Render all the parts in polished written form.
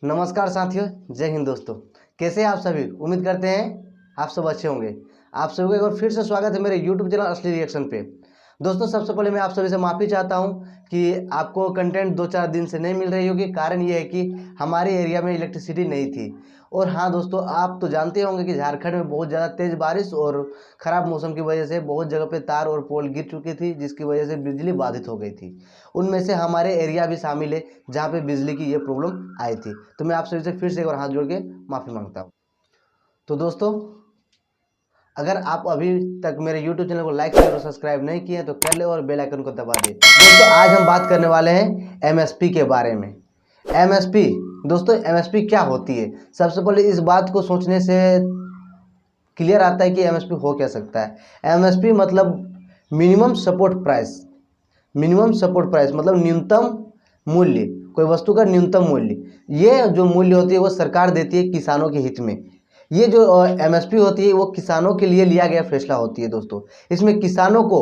नमस्कार साथियों, जय हिंद दोस्तों। कैसे हैं आप सभी? उम्मीद करते हैं आप सब अच्छे होंगे। आप सभी को एक बार फिर से स्वागत है मेरे YouTube चैनल असली रिएक्शन पे। दोस्तों, सबसे पहले मैं आप सभी से माफ़ी चाहता हूं कि आपको कंटेंट 2-4 दिन से नहीं मिल रही होगी। कारण ये है कि हमारे एरिया में इलेक्ट्रिसिटी नहीं थी। और हाँ दोस्तों, आप तो जानते होंगे कि झारखंड में बहुत ज़्यादा तेज़ बारिश और ख़राब मौसम की वजह से बहुत जगह पे तार और पोल गिर चुकी थी, जिसकी वजह से बिजली बाधित हो गई थी। उनमें से हमारे एरिया भी शामिल है जहाँ पे बिजली की ये प्रॉब्लम आई थी। तो मैं आप सभी से फिर से एक बार हाथ जोड़ के माफ़ी मांगता हूँ। तो दोस्तों, अगर आप अभी तक मेरे YouTube चैनल को लाइक शेयर और सब्सक्राइब नहीं किए हैं तो कर ले और बेल आइकन को दबा दिए। दोस्तों, आज हम बात करने वाले हैं MSP के बारे में। MSP दोस्तों, MSP क्या होती है? सबसे पहले इस बात को सोचने से क्लियर आता है कि MSP हो क्या सकता है। MSP मतलब minimum support price. Minimum support price मतलब न्यूनतम मूल्य, कोई वस्तु का न्यूनतम मूल्य। ये जो मूल्य होती है वो सरकार देती है किसानों के हित में। ये जो MSP होती है वो किसानों के लिए लिया गया फैसला होती है दोस्तों। इसमें किसानों को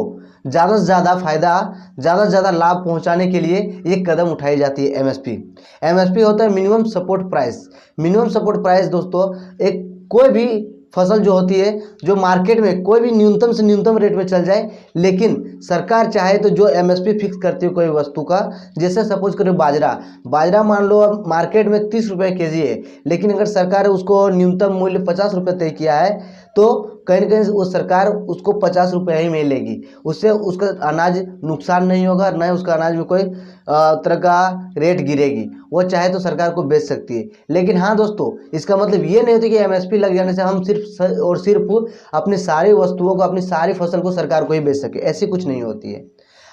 ज़्यादा से ज़्यादा फायदा, ज़्यादा से ज़्यादा लाभ पहुंचाने के लिए ये कदम उठाई जाती है MSP होता है minimum support price. Minimum support price दोस्तों, एक कोई भी फसल जो होती है जो मार्केट में कोई भी न्यूनतम से न्यूनतम रेट में चल जाए, लेकिन सरकार चाहे तो जो MSP फिक्स करती है कोई वस्तु का, जैसे सपोज करो बाजरा मान लो अब मार्केट में 30 रुपये केजी है, लेकिन अगर सरकार उसको न्यूनतम मूल्य 50 रुपये तय किया है तो कहीं ना कहीं वो सरकार उसको 50 रुपये ही मिलेगी। उससे उसका अनाज नुकसान नहीं होगा, न ही उसका अनाज में कोई तरह का रेट गिरेगी। वो चाहे तो सरकार को बेच सकती है। लेकिन हाँ दोस्तों, इसका मतलब ये नहीं होता कि MSP लग जाने से हम सिर्फ और सिर्फ अपनी सारी वस्तुओं को, अपनी सारी फसल को सरकार को ही बेच सके, ऐसी कुछ नहीं होती है।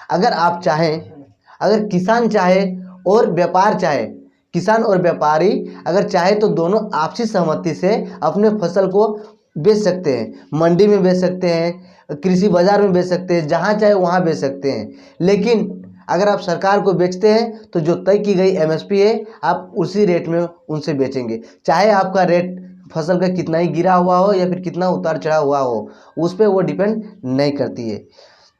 अगर आप चाहें, अगर किसान चाहे और व्यापार चाहे, किसान और व्यापारी अगर चाहे तो दोनों आपसी सहमति से अपने फसल को बेच सकते हैं। मंडी में बेच सकते हैं, कृषि बाजार में बेच सकते हैं, जहाँ चाहे वहाँ बेच सकते हैं। लेकिन अगर आप सरकार को बेचते हैं तो जो तय की गई MSP है आप उसी रेट में उनसे बेचेंगे, चाहे आपका रेट फसल का कितना ही गिरा हुआ हो या फिर कितना उतार चढ़ा हुआ हो, उस पर वो डिपेंड नहीं करती है।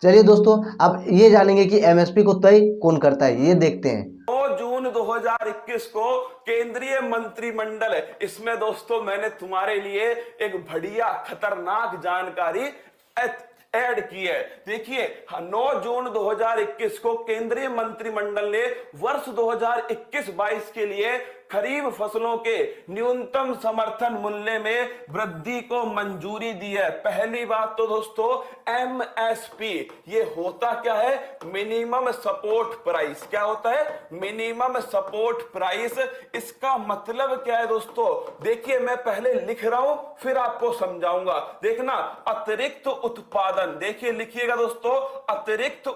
चलिए दोस्तों, अब ये जानेंगे कि MSP को तय कौन करता है, ये देखते हैं। 9 जून 2021 को केंद्रीय मंत्रिमंडल, इसमें दोस्तों मैंने तुम्हारे लिए एक बढ़िया खतरनाक जानकारी ऐड की है। देखिए, 9 जून 2021 को केंद्रीय मंत्रिमंडल ने वर्ष 2021-22 के लिए खरीफ फसलों के न्यूनतम समर्थन मूल्य में वृद्धि को मंजूरी दी है। पहली बात तो दोस्तों, MSP ये होता क्या है? Minimum support price. क्या होता है? Minimum support price. इसका मतलब क्या है दोस्तों? देखिए, मैं पहले लिख रहा हूं फिर आपको समझाऊंगा। देखना, अतिरिक्त उत्पादन, देखिए लिखिएगा दोस्तों, अतिरिक्त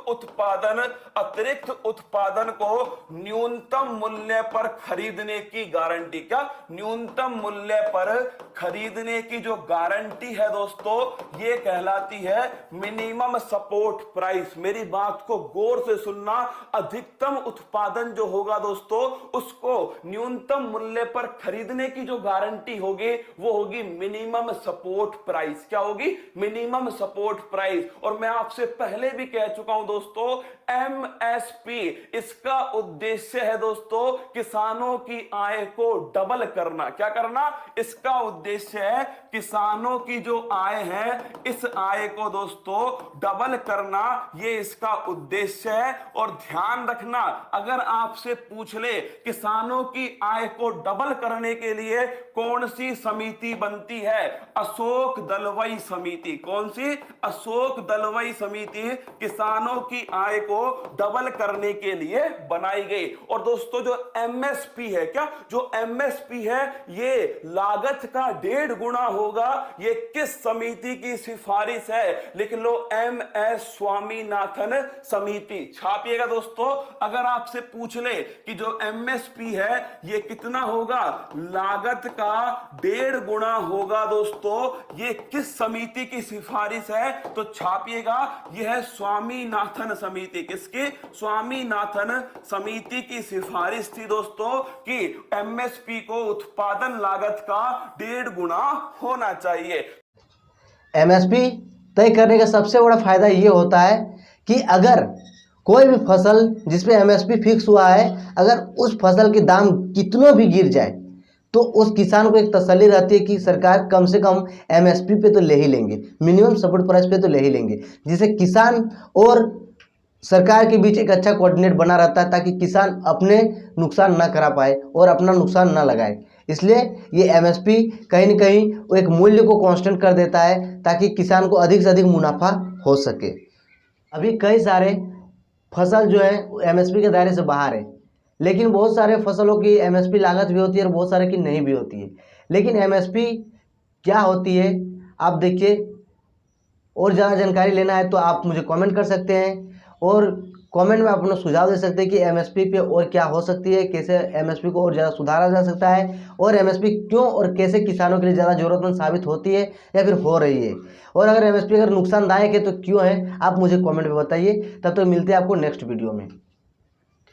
उत्पादन को न्यूनतम मूल्य पर खरीदने की गारंटी। क्या? न्यूनतम मूल्य पर खरीदने की जो गारंटी है दोस्तों, ये कहलाती है मिनिमम सपोर्ट प्राइस। मेरी बात को गौर से सुनना। अधिकतम उत्पादन जो होगा दोस्तों, उसको न्यूनतम मूल्य पर खरीदने की जो गारंटी होगी वो होगी मिनिमम सपोर्ट प्राइस। क्या होगी? Minimum support price. और मैं आपसे पहले भी कह चुका हूं दोस्तों, MSP इसका उद्देश्य है दोस्तों किसानों की आय को डबल करना। क्या करना? इसका उद्देश्य है किसानों की जो आय है, इस आय को दोस्तों डबल करना, ये इसका उद्देश्य है। और ध्यान रखना, अगर आपसे पूछ ले किसानों की आय को डबल करने के लिए कौन सी समिति बनती है? अशोक दलवई समिति। कौन सी? अशोक दलवई समिति किसानों की आय को डबल करने के लिए बनाई गई। और दोस्तों, जो MSP है, क्या जो MSP है ये लागत का 1.5 गुना होगा। ये किस समिति की सिफारिश है? लिख लो, MS स्वामीनाथन समिति। छापिएगा दोस्तों। अगर आपसे पूछ ले कि जो MSP है ये कितना होगा, लागत का 1.5 गुना होगा दोस्तों, ये किस समिति की सिफारिश है? तो छापिएगा, यह है स्वामीनाथन समिति। किसकी? स्वामीनाथन समिति की सिफारिश थी दोस्तों कि MSP को उत्पादन लागत का 1.5 गुना होना चाहिए। MSP तय करने का सबसे बड़ा फायदा ये होता है कि अगर कोई भी फसल जिस पे MSP फिक्स हुआ है, अगर उस फसल के दाम कितनों भी गिर जाए, तो उस किसान को एक तसल्ली रहती है कि सरकार कम से कम एमएसपी पे तो ले ही लेंगे, मिनिमम सपोर्ट प्राइस पे तो ले ही लेंगे, जिससे किसान और सरकार के बीच एक अच्छा कोऑर्डिनेट बना रहता है, ताकि किसान अपने नुकसान ना करा पाए और अपना नुकसान ना लगाए। इसलिए ये एमएसपी कहीं ना कहीं वो एक मूल्य को कांस्टेंट कर देता है, ताकि किसान को अधिक से अधिक मुनाफा हो सके। अभी कई सारे फसल जो है एमएसपी के दायरे से बाहर है, लेकिन बहुत सारे फसलों की एमएसपी लागत भी होती है और बहुत सारे की नहीं भी होती है। लेकिन एमएसपी क्या होती है आप देखिए, और ज़्यादा जानकारी लेना है तो आप मुझे कमेंट कर सकते हैं, और कमेंट में आप अपना सुझाव दे सकते हैं कि एमएसपी पे और क्या हो सकती है, कैसे एमएसपी को और ज़्यादा सुधारा जा सकता है, और एमएसपी क्यों और कैसे किसानों के लिए ज़्यादा ज़रूरतमंद साबित होती है या फिर हो रही है, और अगर एमएसपी अगर नुकसानदायक है तो क्यों है, आप मुझे कमेंट में बताइए। तब तक मिलते हैं आपको नेक्स्ट वीडियो में।